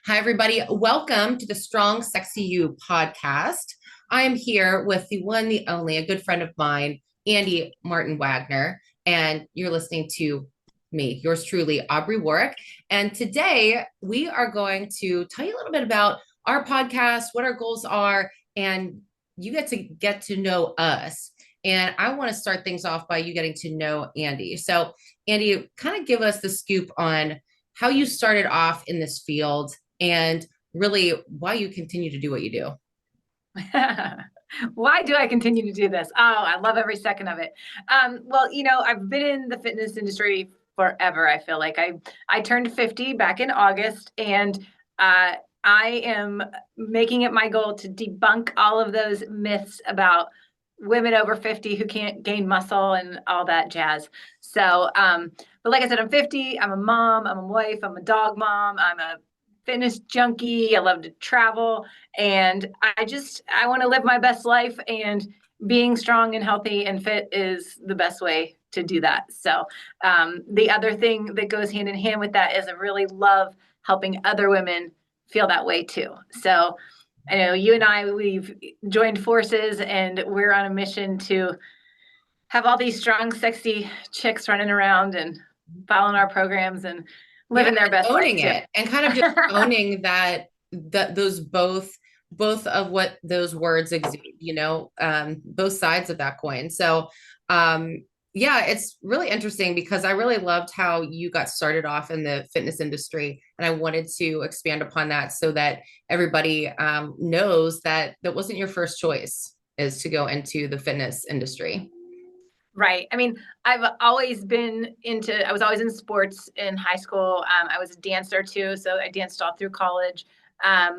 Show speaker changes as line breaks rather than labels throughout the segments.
Hi, everybody. Welcome to the Strong Sexy You podcast. I am here with the one, the only, a good friend of mine, Andi Martin Wagner, and you're listening to me, yours truly, Aubrey Worek. And today we are going to tell you a little bit about our podcast, what our goals are, and you get to know us. And I want to start things off by you getting to know Andi. So, Andi, kind of give us the scoop on how you started off in this field and really why you continue to do what you do.
Why do I continue to do this? Oh, I love every second of it. Well, I've been in the fitness industry forever. I feel like I turned 50 back in August, and I am making it my goal to debunk all of those myths about women over 50 who can't gain muscle and all that jazz. So, but like I said, I'm 50. I'm a mom. I'm a wife. I'm a dog mom. I'm a fitness junkie. I love to travel, and I want to live my best life, and being strong and healthy and fit is the best way to do that. So the other thing that goes hand in hand with that is I really love helping other women feel that way too. So I know you and we've joined forces, and we're on a mission to have all these strong, sexy chicks running around and following our programs and living their best life
owning it and kind of just owning that those both of what those words exude, both sides of that coin. So yeah, it's really interesting because I really loved how you got started off in the fitness industry, and I wanted to expand upon that so that everybody knows that that wasn't your first choice, is to go into the fitness industry.
Right. I mean, I was always in sports in high school. I was a dancer too. So I danced all through college. Out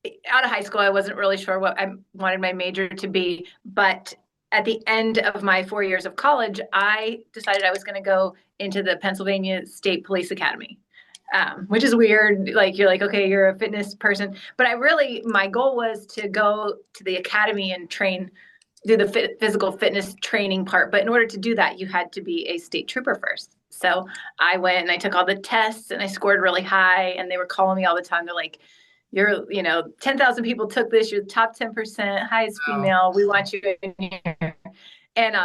of high school, I wasn't really sure what I wanted my major to be. But at the end of my 4 years of college, I decided I was going to go into the Pennsylvania State Police Academy, which is weird. Like, you're like, okay, you're a fitness person. But my goal was to go to the academy and do the physical fitness training part. But in order to do that, you had to be a state trooper first. So I went and I took all the tests and I scored really high, and they were calling me all the time. They're like, 10,000 people took this. You're the top 10%, highest female. We want you in here. And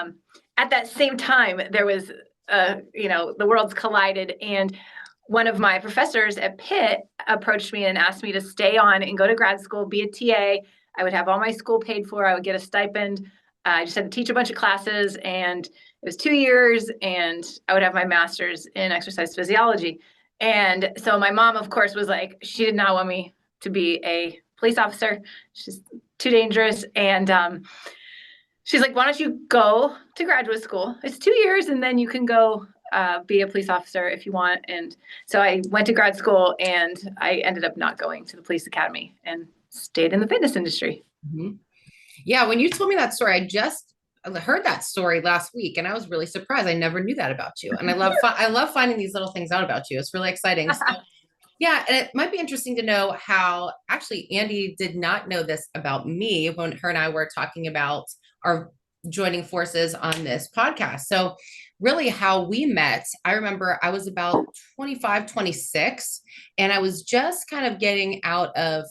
at that same time, there was, the worlds collided. And one of my professors at Pitt approached me and asked me to stay on and go to grad school, be a TA. I would have all my school paid for. I would get a stipend. I just had to teach a bunch of classes, and it was 2 years, and I would have my master's in exercise physiology. And so my mom, of course, was like, she did not want me to be a police officer. She's too dangerous. And she's like, why don't you go to graduate school? It's 2 years, and then you can go be a police officer if you want. And so I went to grad school, and I ended up not going to the police academy and stayed in the fitness industry.
Mm-hmm. Yeah, when you told me that story, I just heard that story last week, and I was really surprised. I never knew that about you, and I love finding these little things out about you. It's really exciting. So, yeah, and it might be interesting to know how actually Andi did not know this about me when her and I were talking about our joining forces on this podcast. So really how we met, I remember I was about 25, 26, and I was just kind of getting out of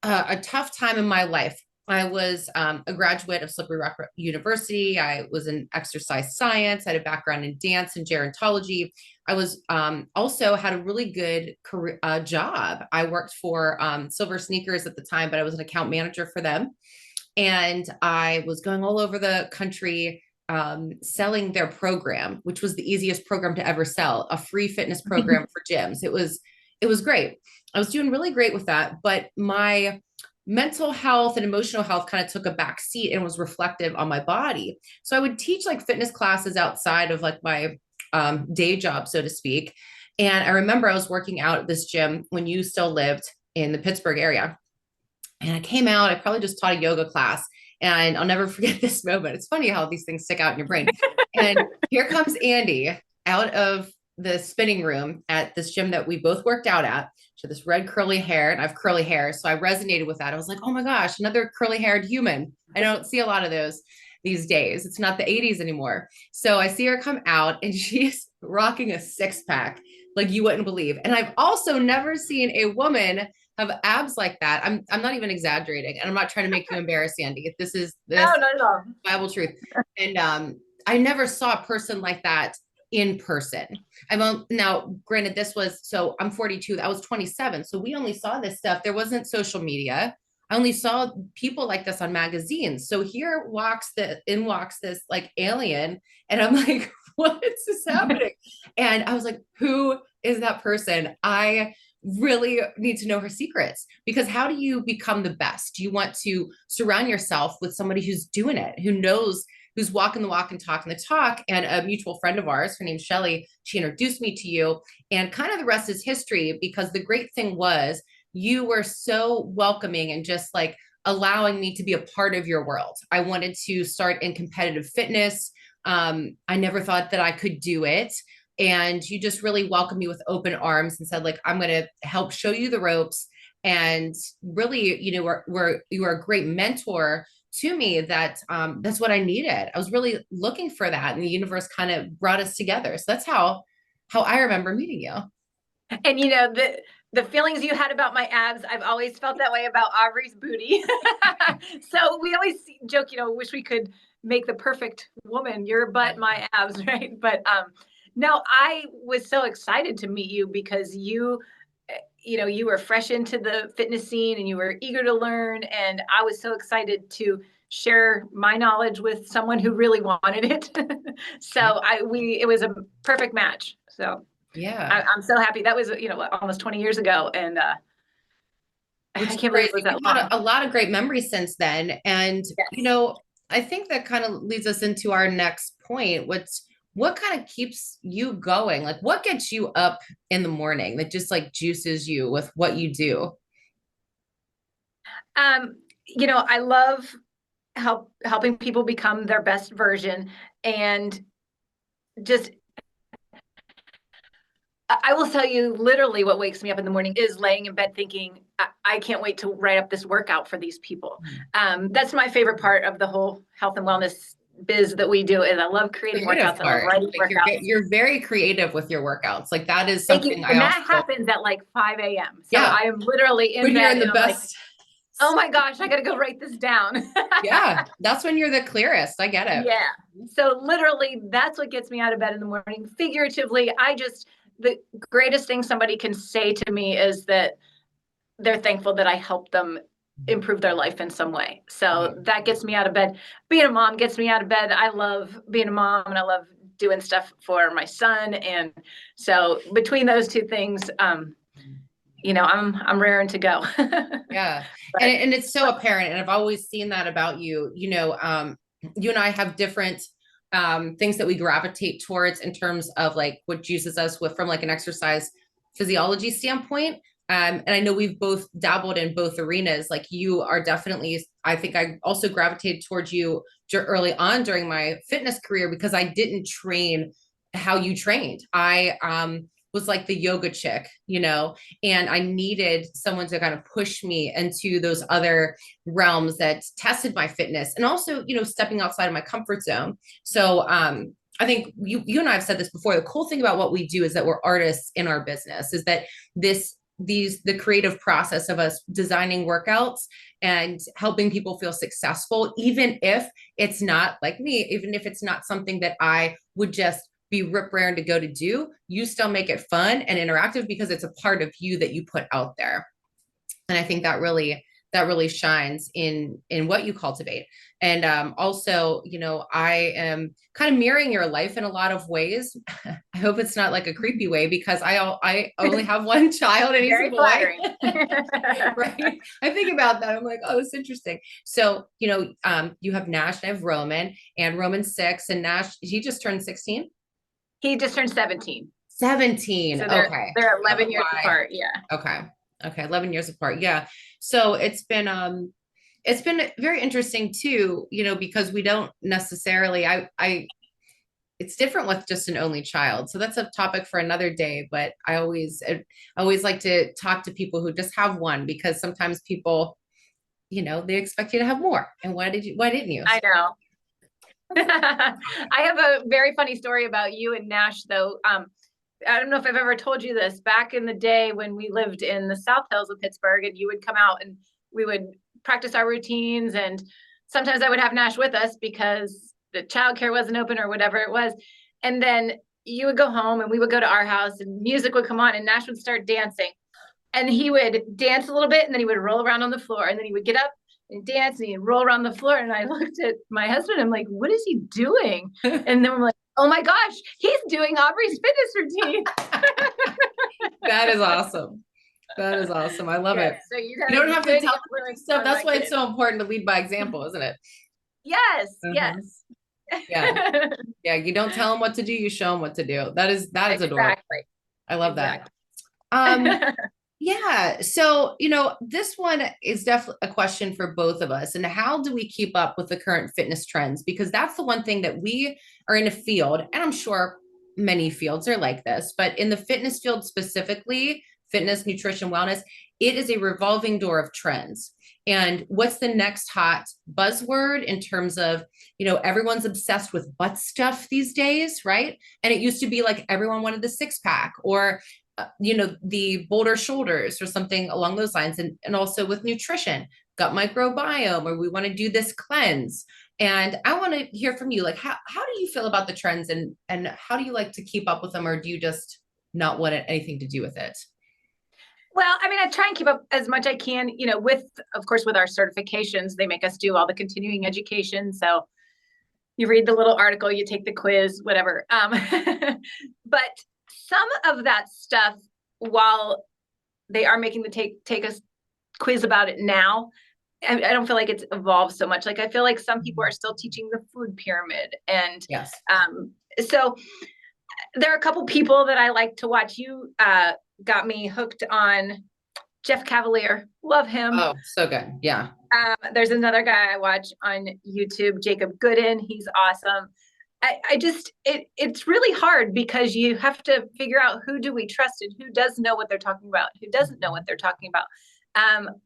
a tough time in my life. I was a graduate of Slippery Rock University. I was in exercise science. I had a background in dance and gerontology. I was also had a really good career job. I worked for Silver Sneakers at the time, but I was an account manager for them. And I was going all over the country selling their program, which was the easiest program to ever sell, a free fitness program for gyms. It was great. I was doing really great with that, but my mental health and emotional health kind of took a back seat and was reflective on my body. So I would teach like fitness classes outside of like my day job, so to speak. And I remember I was working out at this gym when you still lived in the Pittsburgh area. And I came out, I probably just taught a yoga class, and I'll never forget this moment. It's funny how these things stick out in your brain. And here comes Andi out of the spinning room at this gym that we both worked out at. She had this red curly hair, and I have curly hair. So I resonated with that. I was like, oh my gosh, another curly haired human. I don't see a lot of those. these days. It's not the 80s anymore. So I see her come out and she's rocking a six pack like you wouldn't believe. And I've also never seen a woman have abs like that. I'm not even exaggerating, and I'm not trying to make you embarrass, Andi. This
No, not at all.
Bible truth. And I never saw a person like that in person. Now, granted, so I'm 42, I was 27. So we only saw this stuff. There wasn't social media. I only saw people like this on magazines. So here walks this like alien. And I'm like, what is happening? And I was like, who is that person? I really need to know her secrets, because how do you become the best? You want to surround yourself with somebody who's doing it, who knows, who's walking the walk and talking the talk. And a mutual friend of ours, her name's Shelly, she introduced me to you, and kind of the rest is history, because the great thing was you were so welcoming and just like allowing me to be a part of your world. I wanted to start in competitive fitness. I never thought that I could do it. And you just really welcomed me with open arms and said, like, I'm going to help show you the ropes. And really, you know, you were a great mentor to me. That's what I needed. I was really looking for that, and the universe kind of brought us together. So that's how I remember meeting you.
And you know, the feelings you had about my abs, I've always felt that way about Aubrey's booty. So we always joke, you know, wish we could make the perfect woman, your butt, my abs, right? But no, I was so excited to meet you because you know, you were fresh into the fitness scene and you were eager to learn. And I was so excited to share my knowledge with someone who really wanted it. So it was a perfect match. So
yeah,
I'm so happy. That was, you know, almost 20 years ago. And I can't believe it was that long.
A lot of great memories since then. And,
Yes.
you know, I think that kind of leads us into our next point. What kind of keeps you going? Like, what gets you up in the morning that just like juices you with what you do?
You know, I love helping people become their best version, and just I will tell you literally what wakes me up in the morning is laying in bed thinking, I can't wait to write up this workout for these people. That's my favorite part of the whole health and wellness biz that we do, is I love creating workouts and I love writing
like
workouts.
You're very creative with your workouts. Like that is
Thank
something
you.
I
And
also
that happens at like 5 a.m. So
yeah.
I am literally in
When you're
bed
in the
and I'm like,
best.
oh my gosh, I got to go write this down.
Yeah, that's when you're the clearest. I get it.
Yeah. So literally that's what gets me out of bed in the morning. Figuratively, the greatest thing somebody can say to me is that they're thankful that I helped them improve their life in some way. So that gets me out of bed. Being a mom gets me out of bed. I love being a mom and I love doing stuff for my son. And so between those two things, you know, I'm raring to go.
Yeah.
But,
And it's so apparent. And I've always seen that about you. You know, you and I have different things that we gravitate towards in terms of like what juices us with from like an exercise physiology standpoint. And I know we've both dabbled in both arenas. Like you are definitely, I think I also gravitated towards you early on during my fitness career because I didn't train how you trained. I was like the yoga chick, you know, and I needed someone to kind of push me into those other realms that tested my fitness and also, you know, stepping outside of my comfort zone. So I think you and I have said this before. The cool thing about what we do is that we're artists in our business, is that the creative process of us designing workouts and helping people feel successful, even if it's not like me, even if it's not something that I would just be rip raring to go to do, you still make it fun and interactive because it's a part of you that you put out there. And I think that really shines in what you cultivate. And also, you know, I am kind of mirroring your life in a lot of ways. I hope it's not like a creepy way, because I only have one child and he's a boy. Right? I think about that. I'm like, oh, it's interesting. So, you know, you have Nash and I have Roman, and Roman's 6, and Nash, he just turned 16.
he just turned 17.
17.
So
okay.
They're 11 years apart. Yeah.
Okay. 11 years apart. Yeah. So it's been very interesting too, you know, because we don't necessarily, it's different with just an only child. So that's a topic for another day, but I always like to talk to people who just have one, because sometimes people, you know, they expect you to have more. And why didn't you?
I know. I have a very funny story about you and Nash, though. I don't know if I've ever told you this. Back in the day when we lived in the South Hills of Pittsburgh, and you would come out and we would practice our routines, and sometimes I would have Nash with us because the childcare wasn't open or whatever it was. And then you would go home and we would go to our house and music would come on and Nash would start dancing. And he would dance a little bit and then he would roll around on the floor and then he would get up and dance and he'd roll around the floor. And I looked at my husband, I'm like, what is he doing? And then we're like, oh my gosh, he's doing Aubrey's fitness routine.
That is awesome. That is awesome. I love it.
So you
don't have to tell them stuff. That's why it's so important to lead by example, isn't it?
Yes, yes.
Yeah. Yeah. You don't tell them what to do, you show them what to do. That is adorable. I love that. Yeah. So, this one is definitely a question for both of us. And how do we keep up with the current fitness trends? Because that's the one thing that we are in a field, and I'm sure many fields are like this, but in the fitness field specifically, fitness, nutrition, wellness, it is a revolving door of trends. And what's the next hot buzzword in terms of, everyone's obsessed with butt stuff these days, right? And it used to be like everyone wanted the six pack or the bolder shoulders or something along those lines. And also with nutrition, gut microbiome, or we want to do this cleanse. And I want to hear from you, like, how do you feel about the trends and how do you like to keep up with them? Or do you just not want anything to do with it?
Well, I mean, I try and keep up as much I can, of course, with our certifications, they make us do all the continuing education. So you read the little article, you take the quiz, whatever. But some of that stuff, while they are making the take a quiz about it now, I don't feel like it's evolved so much. Like, I feel like some people are still teaching the food pyramid. And
yes.
So there are a couple people that I like to watch. You got me hooked on Jeff Cavalier. Love him.
Oh, so good. Yeah.
There's another guy I watch on YouTube, Jacob Gooden. He's awesome. It's really hard because you have to figure out who do we trust and who does know what they're talking about, who doesn't know what they're talking about.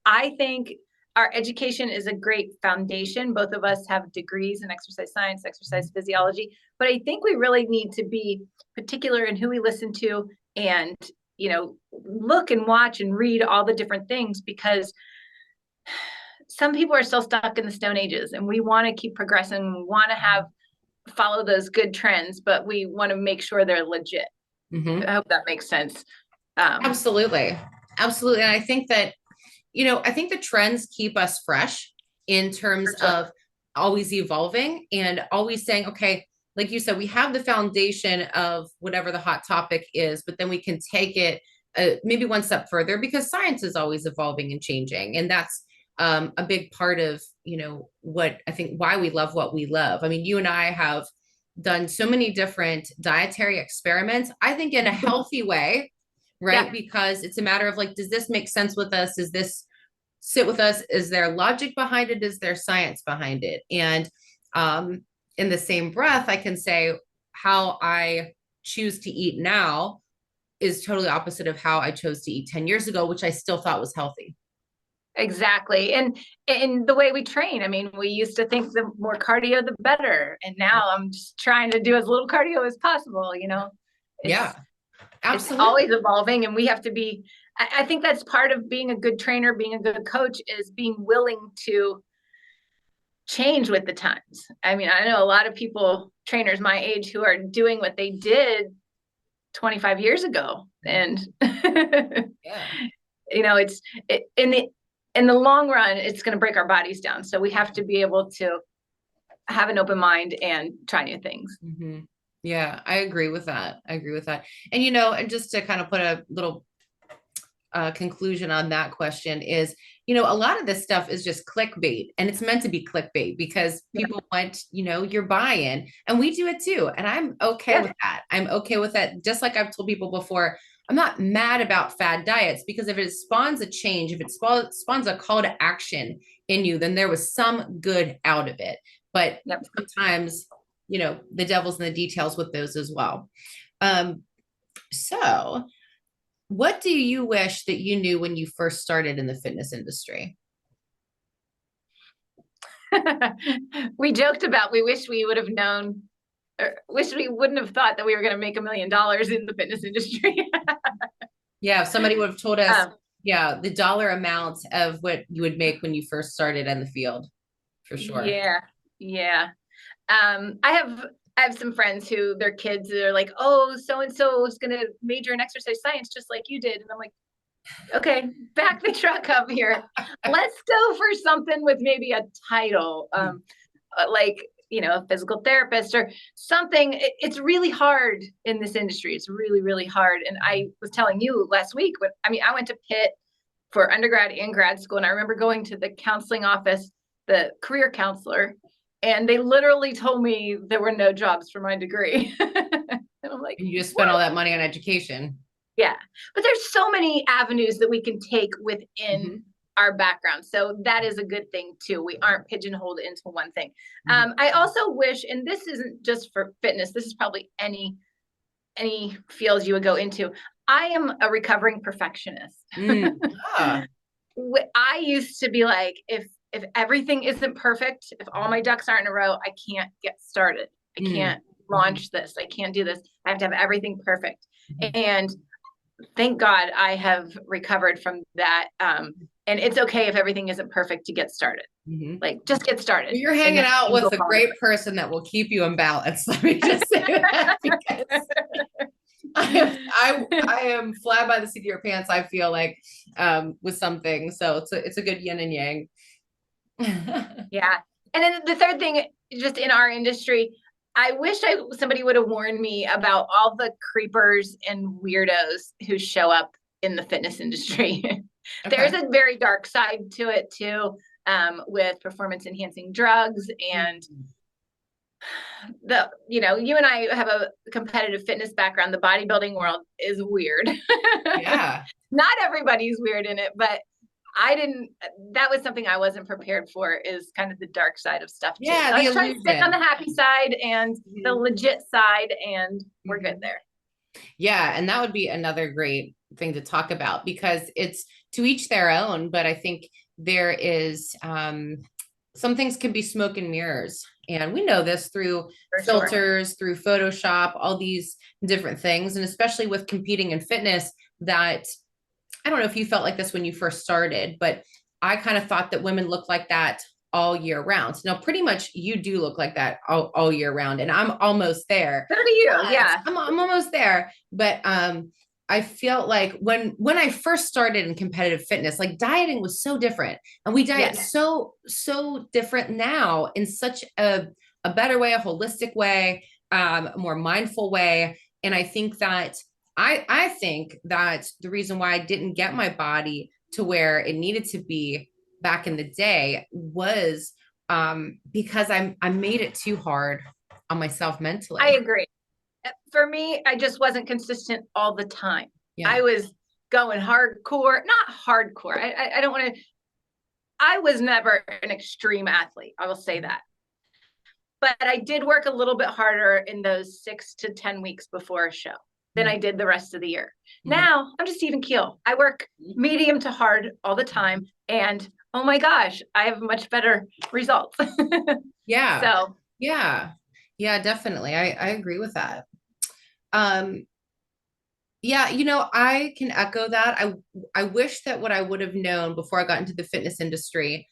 I think our education is a great foundation. Both of us have degrees in exercise science, exercise physiology, but I think we really need to be particular in who we listen to and, look and watch and read all the different things, because some people are still stuck in the Stone Ages and we want to keep progressing. We want to follow those good trends, but we want to make sure they're legit. Mm-hmm. I hope that makes sense.
Absolutely. Absolutely. And I think that, I think the trends keep us fresh in terms of always evolving and always saying, okay, like you said, we have the foundation of whatever the hot topic is, but then we can take it maybe one step further because science is always evolving and changing. And that's a big part of, what I think why we love what we love. I mean, you and I have done so many different dietary experiments, I think in a healthy way, right? Yeah. Because it's a matter of like, does this make sense with us? Does this sit with us? Is there logic behind it? Is there science behind it? And in the same breath, I can say how I choose to eat now is totally opposite of how I chose to eat 10 years ago, which I still thought was healthy.
Exactly. And in the way we train, I mean, we used to think the more cardio, the better. And now I'm just trying to do as little cardio as possible,
Yeah, absolutely.
It's always evolving, and we have to be, I think that's part of being a good trainer, being a good coach, is being willing to change with the times. I mean, I know a lot of people, trainers my age, who are doing what they did 25 years ago. And, it's in the long run, it's going to break our bodies down. So we have to be able to have an open mind and try new things.
Mm-hmm. Yeah, I agree with that. And, and just to kind of put a little conclusion on that question is, a lot of this stuff is just clickbait, and it's meant to be clickbait because people want, your buy-in, and we do it too. And I'm okay with that. I'm okay with that. Just like I've told people before, I'm not mad about fad diets, because if it spawns a change, if it spawns a call to action in you, then there was some good out of it. But sometimes, the devil's in the details with those as well. So what do you wish that you knew when you first started in the fitness industry?
We joked about, we wish we would have known, or wish we wouldn't have thought that we were going to make $1 million in the fitness industry.
Yeah, if somebody would have told us,
Um,
yeah, the dollar amount of what you would make when you first started in the field, for sure.
yeah, yeah. I have some friends who their kids are like, oh, so and so is going to major in exercise science just like you did, and I'm like, okay, back the truck up here. Let's go for something with maybe a title, like, a physical therapist or something. It's really hard in this industry. It's really, really hard. And I was telling you last week, I went to Pitt for undergrad and grad school. And I remember going to the counseling office, the career counselor, and they literally told me there were no jobs for my degree. And I'm like,
And you just spent all
what?
that money on education.
Yeah. But there's so many avenues that we can take within our background. So that is a good thing too. We aren't pigeonholed into one thing. I also wish, and this isn't just for fitness, this is probably any field you would go into. I am a recovering perfectionist.
Ah.
I used to be like, if everything isn't perfect, if all my ducks aren't in a row, I can't get started. I can't launch this. I can't do this. I have to have everything perfect. And thank God I have recovered from that. And it's okay if everything isn't perfect to get started. Like, just get started.
Well, you're hanging out with a great person that will keep you in balance. Let me just say that, because I am fly by the seat of your pants, I feel like, with something. So it's a good yin and yang.
Yeah. And then the third thing, just in our industry, I wish somebody would have warned me about all the creepers and weirdos who show up in the fitness industry.
Okay.
There's a very dark side to it too, with performance enhancing drugs and you and I have a competitive fitness background. The bodybuilding world is weird.
Yeah.
Not everybody's weird in it, but that was something I wasn't prepared for, is kind of the dark side of stuff too.
Yeah,
So I
the
was trying to stick on the happy side and the legit side, and we're good there.
Yeah, and that would be another great thing to talk about, because it's to each their own, but I think there is some things can be smoke and mirrors. And we know this through filters, through Photoshop, all these different things. And especially with competing in fitness, that I don't know if you felt like this when you first started, but I kind of thought that women look like that all year round. Now, pretty much you do look like that all year round, and I'm almost there.
So do you? Yeah.
I'm almost there. But I felt like when I first started in competitive fitness, like dieting was so different, and we diet so different now in such a better way, a holistic way, a more mindful way. And I think that I think that the reason why I didn't get my body to where it needed to be back in the day was because I made it too hard on myself mentally.
I agree. For me, I just wasn't consistent all the time. Yeah. I was going hardcore, not hardcore. I don't want to, I was never an extreme athlete. I will say that. But I did work a little bit harder in those 6 to 10 weeks before a show than I did the rest of the year. Now I'm just even keel. I work medium to hard all the time. And oh my gosh, I have much better results.
Yeah.
So
yeah, definitely. I agree with that. Yeah, I can echo that. I wish that what I would have known before I got into the fitness industry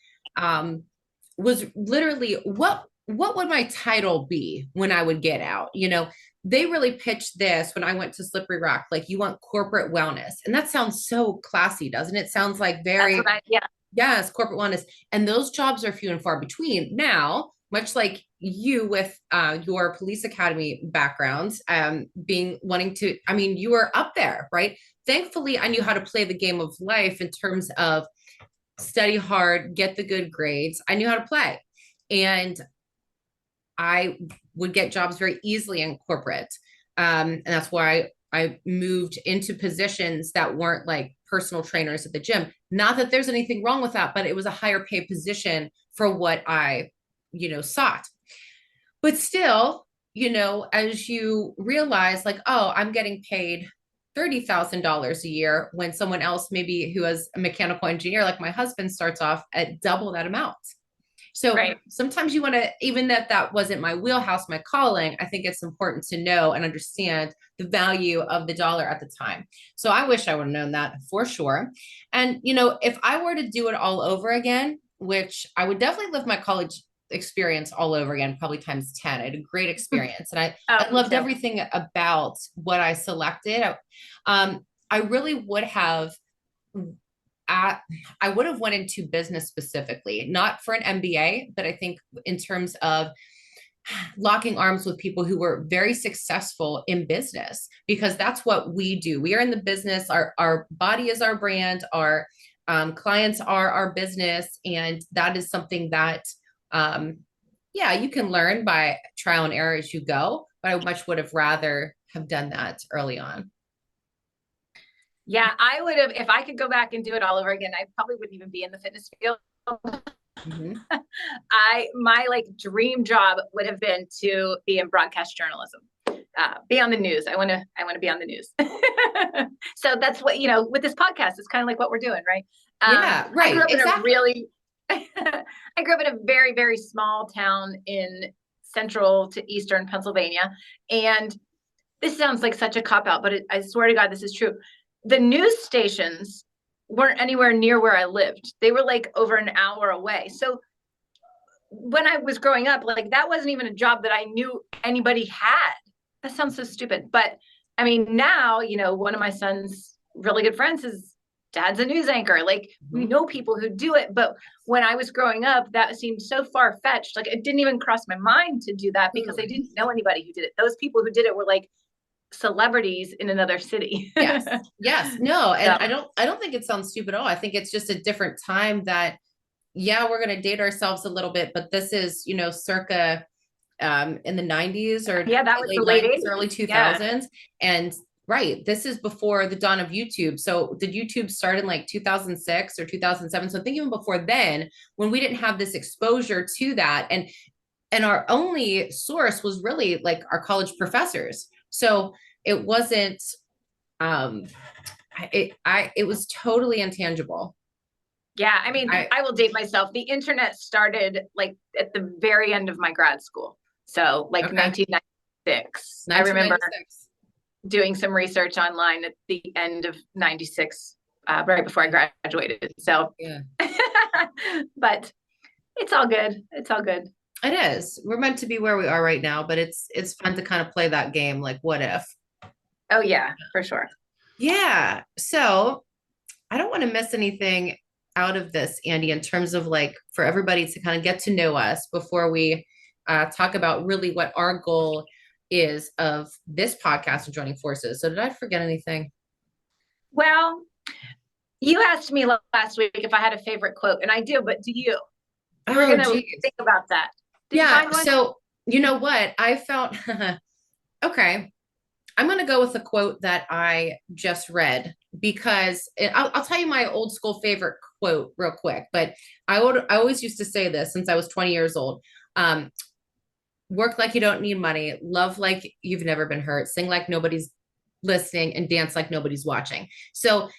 was literally what would my title be when I would get out? They really pitched this when I went to Slippery Rock, like, you want corporate wellness. And that sounds so classy, doesn't it? Sounds like very, yes, corporate wellness. And those jobs are few and far between now, much like you with your police academy background, wanting to, you were up there, right? Thankfully, I knew how to play the game of life in terms of study hard, get the good grades. I knew how to play. And I would get jobs very easily in corporate. And that's why I moved into positions that weren't like personal trainers at the gym. Not that there's anything wrong with that, but it was a higher pay position for what I, sought. But still, as you realize, like, oh, I'm getting paid $30,000 a year when someone else, maybe who is a mechanical engineer, like my husband, starts off at double that amount. So
Right.
sometimes you want to, even if that wasn't my wheelhouse, my calling, I think it's important to know and understand the value of the dollar at the time. So I wish I would have known that for sure. And, if I were to do it all over again, which I would definitely live my college experience all over again, probably times 10. I had a great experience, and I loved everything about what I selected. I really would have I would have went into business specifically, not for an MBA, but I think in terms of locking arms with people who were very successful in business, because that's what we do. We are in the business. Our body is our brand. Our clients are our business. And that is something that, you can learn by trial and error as you go, but I much would have rather have done that early on.
Yeah, I would have, if I could go back and do it all over again, I probably wouldn't even be in the fitness field.
Mm-hmm.
My like dream job would have been to be in broadcast journalism, be on the news. I want to be on the news. So that's what, with this podcast, it's kind of like what we're doing, right?
Yeah, right.
I grew up
exactly.
I grew up in a very, very small town in central to eastern Pennsylvania. And this sounds like such a cop out, but I swear to God, this is true. The news stations weren't anywhere near where I lived. They were like over an hour away. So when I was growing up, like that wasn't even a job that I knew anybody had. That sounds so stupid. But I mean, now, one of my son's really good friends, his dad's a news anchor. Like we know people who do it. But when I was growing up, that seemed so far fetched. Like it didn't even cross my mind to do that because I didn't know anybody who did it. Those people who did it were like celebrities in another city.
Yes. No. And I don't think it sounds stupid at all. I think it's just a different time that, we're going to date ourselves a little bit, but this is, circa, in the 90s or
that was the late
90s,
80s.
early 2000s. And right. This is before the dawn of YouTube. So did YouTube start in like 2006 or 2007? So I think even before then, when we didn't have this exposure to that, and our only source was really like our college professors. So it wasn't, it was totally intangible.
Yeah. I mean, I will date myself. The internet started like at the very end of my grad school. So like 1996. I remember doing some research online at the end of 96, right before I graduated. So, but it's all good. It's all good.
It is. We're meant to be where we are right now, but it's fun to kind of play that game. Like, what if?
Oh yeah, for sure.
Yeah. So I don't want to miss anything out of this, Andi, in terms of like for everybody to kind of get to know us before we talk about really what our goal is of this podcast and joining forces. So did I forget anything?
Well, you asked me last week if I had a favorite quote, and I do, but do you? We're going to think about that.
Did you find one? So you know what? I felt, okay, I'm going to go with a quote that I just read because I'll tell you my old school favorite quote real quick, but I always used to say this since I was 20 years old. Work like you don't need money, love like you've never been hurt, sing like nobody's listening, and dance like nobody's watching. So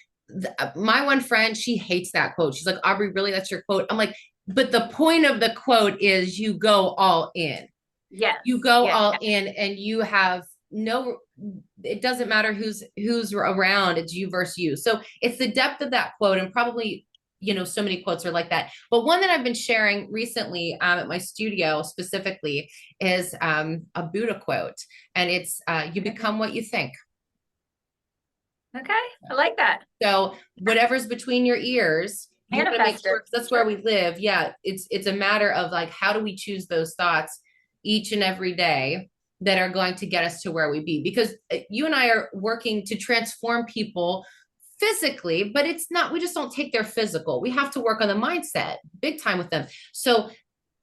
my one friend, she hates that quote. She's like, Aubrey, really? That's your quote? I'm like, but the point of the quote is you go all in.
Yes.
You go all in and you have it doesn't matter who's around, it's you versus you. So it's the depth of that quote, and probably, so many quotes are like that. But one that I've been sharing recently at my studio specifically is a Buddha quote. And it's, you become what you think.
Okay. I like that.
So whatever's between your ears, you want to make sure, that's where we live. Yeah. It's a matter of like, how do we choose those thoughts each and every day that are going to get us to where we be? Because you and I are working to transform people physically, but it's not, we just don't take their physical. We have to work on the mindset big time with them. So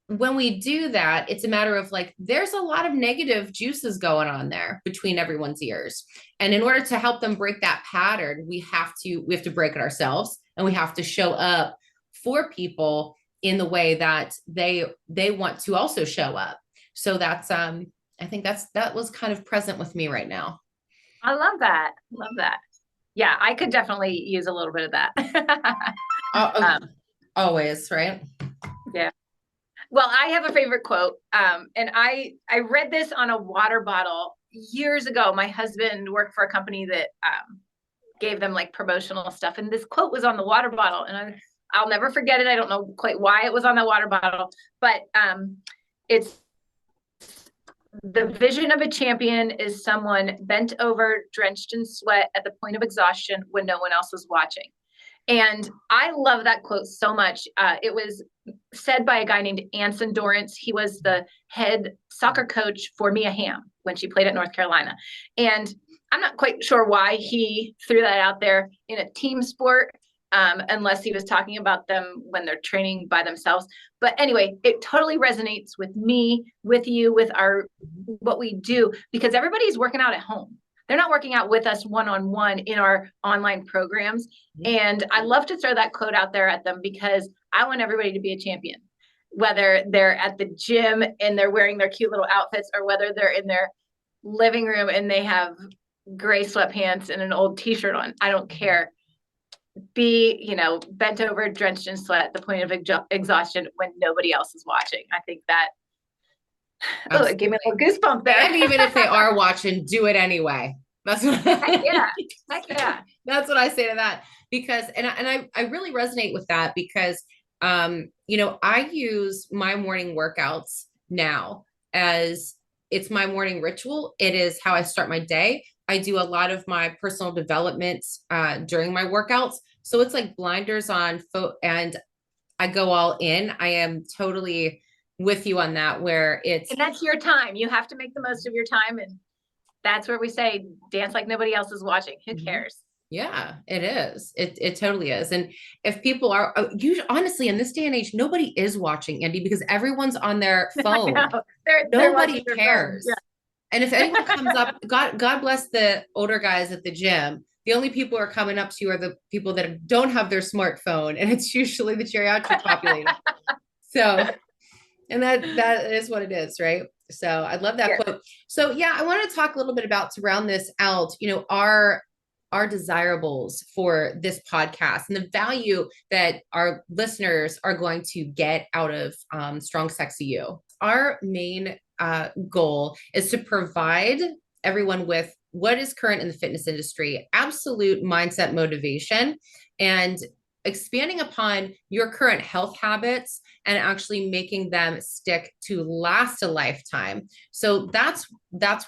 when we do that, it's a matter of like, there's a lot of negative juices going on there between everyone's ears. And in order to help them break that pattern, we have to break it ourselves, and we have to show up for people in the way that they want to also show up. So that's, I think that was kind of present with me right now.
I love that. Love that. Yeah, I could definitely use a little bit of that.
Always, right?
Yeah. Well, I have a favorite quote. And I read this on a water bottle years ago. My husband worked for a company that gave them like promotional stuff. And this quote was on the water bottle. And I'll never forget it. I don't know quite why it was on the water bottle, but it's the vision of a champion is someone bent over, drenched in sweat at the point of exhaustion when no one else is watching. And I love that quote so much. It was said by a guy named Anson Dorrance. He was the head soccer coach for Mia Hamm when she played at North Carolina. And I'm not quite sure why he threw that out there in a team sport, unless he was talking about them when they're training by themselves. But anyway, it totally resonates with me, with you, with what we do, because everybody's working out at home. They're not working out with us one-on-one in our online programs. And I love to throw that quote out there at them because I want everybody to be a champion, whether they're at the gym and they're wearing their cute little outfits or whether they're in their living room and they have gray sweatpants and an old t-shirt on. I don't care. Be, bent over, drenched in sweat at the point of exhaustion when nobody else is watching. I think that, it gave me a little goosebump there.
And even if they are watching, do it anyway. That's what
Heck yeah.
That's what I say to that, because, and I really resonate with that because, I use my morning workouts now as it's my morning ritual. It is how I start my day. I do a lot of my personal development during my workouts. So it's like blinders on and I go all in. I am totally with you on that, where and
that's your time. You have to make the most of your time. And that's where we say, dance like nobody else is watching. Who cares?
Yeah, it is. It totally is. And if people are honestly in this day and age, nobody is watching, Andi, because everyone's on their phone. Nobody cares. Yeah. And if anyone comes up, God bless the older guys at the gym. The only people who are coming up to you are the people that don't have their smartphone. And it's usually the geriatric population. So, and that is what it is, right? So I love that quote. So yeah, I want to talk a little bit about, to round this out, our desirables for this podcast and the value that our listeners are going to get out of Strong Sexy You. Our main goal is to provide everyone with what is current in the fitness industry, absolute mindset motivation, and expanding upon your current health habits and actually making them stick to last a lifetime. So that's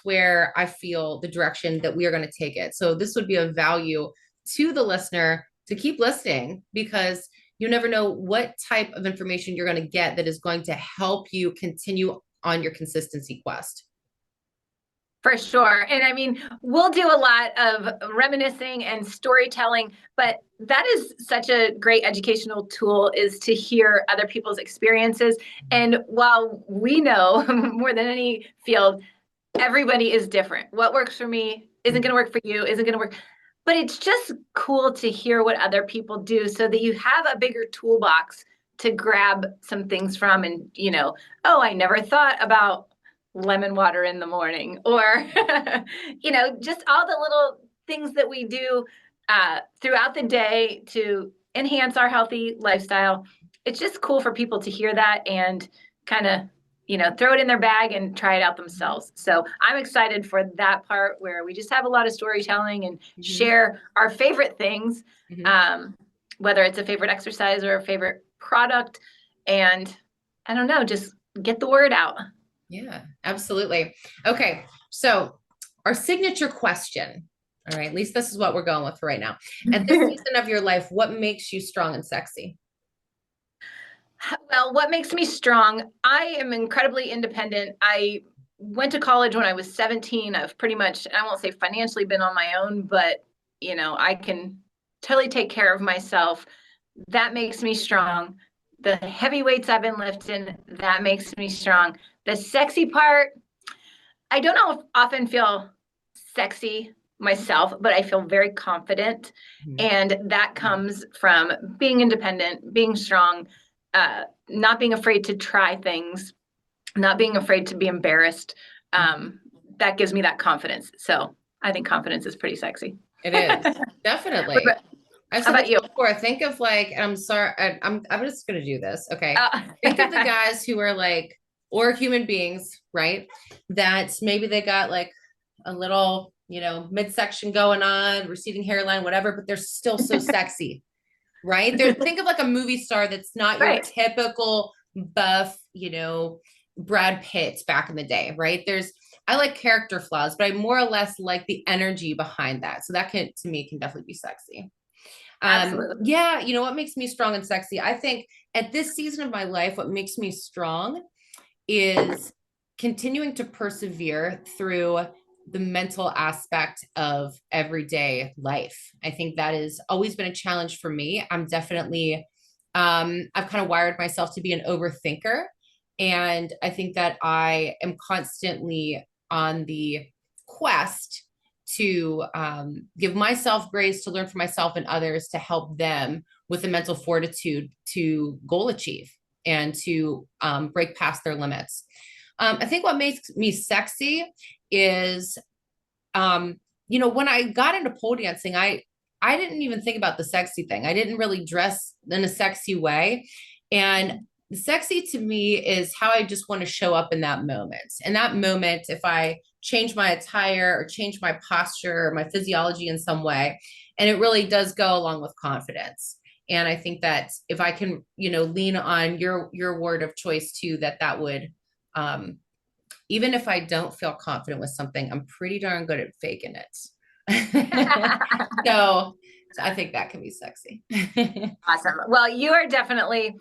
where I feel the direction that we are going to take it. So this would be of value to the listener to keep listening, because you never know what type of information you're going to get that is going to help you continue on your consistency quest.
For sure. And I mean, we'll do a lot of reminiscing and storytelling, but that is such a great educational tool, is to hear other people's experiences. And while we know more than any field, everybody is different. What works for me isn't going to work for you, isn't going to work. But it's just cool to hear what other people do so that you have a bigger toolbox to grab some things from. And, I never thought about lemon water in the morning, or, just all the little things that we do throughout the day to enhance our healthy lifestyle. It's just cool for people to hear that and kind of, throw it in their bag and try it out themselves. So I'm excited for that part where we just have a lot of storytelling and share our favorite things, whether it's a favorite exercise or a favorite product. And I don't know, just get the word out.
Yeah, absolutely. Okay. So our signature question, all right, at least this is what we're going with for right now. At this season of your life, what makes you strong and sexy?
Well, what makes me strong? I am incredibly independent. I went to college when I was 17. I've pretty much, I won't say financially been on my own, but I can totally take care of myself. That makes me strong. The heavy weights I've been lifting, that makes me strong. The sexy part, I don't often feel sexy myself, but I feel very confident. And that comes from being independent, being strong, not being afraid to try things, not being afraid to be embarrassed. That gives me that confidence. So I think confidence is pretty sexy.
It is, definitely. I've
How
said
about
this
you?
before. Think of like, and I'm sorry, I'm just gonna do this. Okay.
Uh,
Think of the guys who are like, or human beings, right? That maybe they got like a little, midsection going on, receding hairline, whatever, but they're still so sexy, right? Think of like a movie star that's not your
right.
typical buff, Brad Pitt back in the day, right? I like character flaws, but I more or less like the energy behind that. So that to me, can definitely be sexy.
Absolutely.
Yeah, what makes me strong and sexy? I think at this season of my life, what makes me strong is continuing to persevere through the mental aspect of everyday life. I think that has always been a challenge for me. I'm definitely, I've kind of wired myself to be an overthinker. And I think that I am constantly on the quest to give myself grace, to learn from myself and others, to help them with the mental fortitude to goal achieve and to break past their limits. I think what makes me sexy is, when I got into pole dancing, I didn't even think about the sexy thing. I didn't really dress in a sexy way. And sexy to me is how I just want to show up in that moment. In that moment, if I change my attire or change my posture or my physiology in some way, and it really does go along with confidence. And I think that if I can, lean on your word of choice too, that would, even if I don't feel confident with something, I'm pretty darn good at faking it. So I think that can be sexy.
Awesome. Well, you are definitely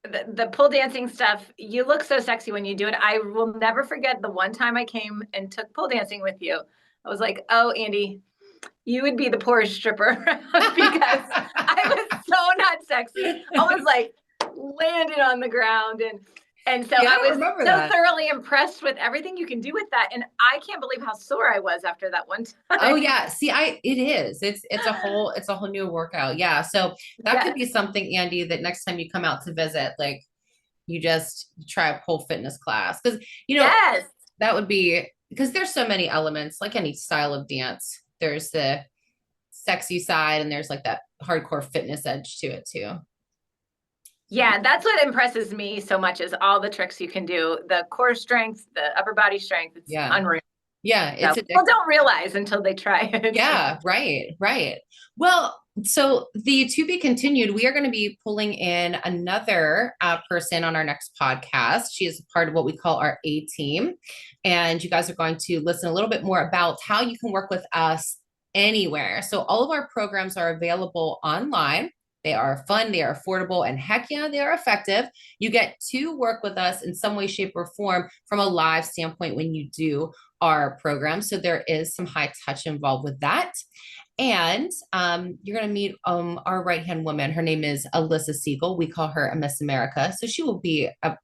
the pole dancing stuff. You look so sexy when you do it. I will never forget the one time I came and took pole dancing with you. I was like, oh, Andi, you would be the poorest stripper because I was so not sexy. I was like landed on the ground and so
Yeah,
I was so
that.
thoroughly impressed with everything you can do with that. And I can't believe how sore I was after that one time.
Oh yeah. See, it is. It's a whole new workout. Yeah. So that could be something, Andi, that next time you come out to visit, like you just try a pole fitness class. Cause
yes,
that would be, because there's so many elements, like any style of dance. There's the sexy side and there's like that hardcore fitness edge to it too.
Yeah, that's what impresses me so much is all the tricks you can do, the core strength, the upper body strength. It's unreal.
Yeah, it's
people don't realize until they try it.
Yeah, right. Well, so the to be continued, we are going to be pulling in another person on our next podcast. She is part of what we call our A team. And you guys are going to listen a little bit more about how you can work with us anywhere. So all of our programs are available online. They are fun, they are affordable, and heck yeah, they are effective. You get to work with us in some way, shape, or form from a live standpoint when you do our program. So there is some high touch involved with that. And you're going to meet our right-hand woman. Her name is Alyssa Siegel. We call her a Miss America. So she will be up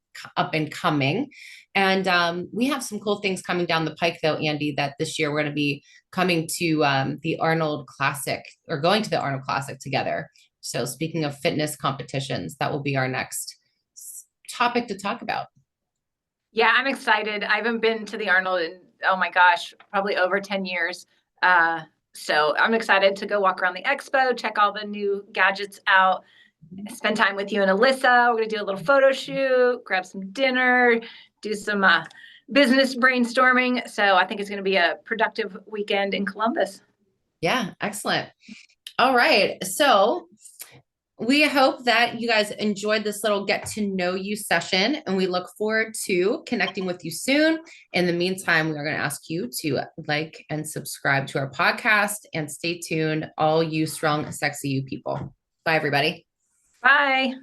and coming. And we have some cool things coming down the pike, though, Andi, that this year we're going to be coming to the Arnold Classic, or going to the Arnold Classic together. So speaking of fitness competitions, that will be our next topic to talk about.
Yeah, I'm excited. I haven't been to the Arnold in, oh my gosh, probably over 10 years. So I'm excited to go walk around the expo, check all the new gadgets out, spend time with you and Alyssa. We're going to do a little photo shoot, grab some dinner, do some business brainstorming. So I think it's going to be a productive weekend in Columbus.
Yeah, excellent. All right. So we hope that you guys enjoyed this little get to know you session, and we look forward to connecting with you soon. In the meantime, we are going to ask you to like and subscribe to our podcast, and stay tuned, all you strong, sexy you people. Bye, everybody.
Bye.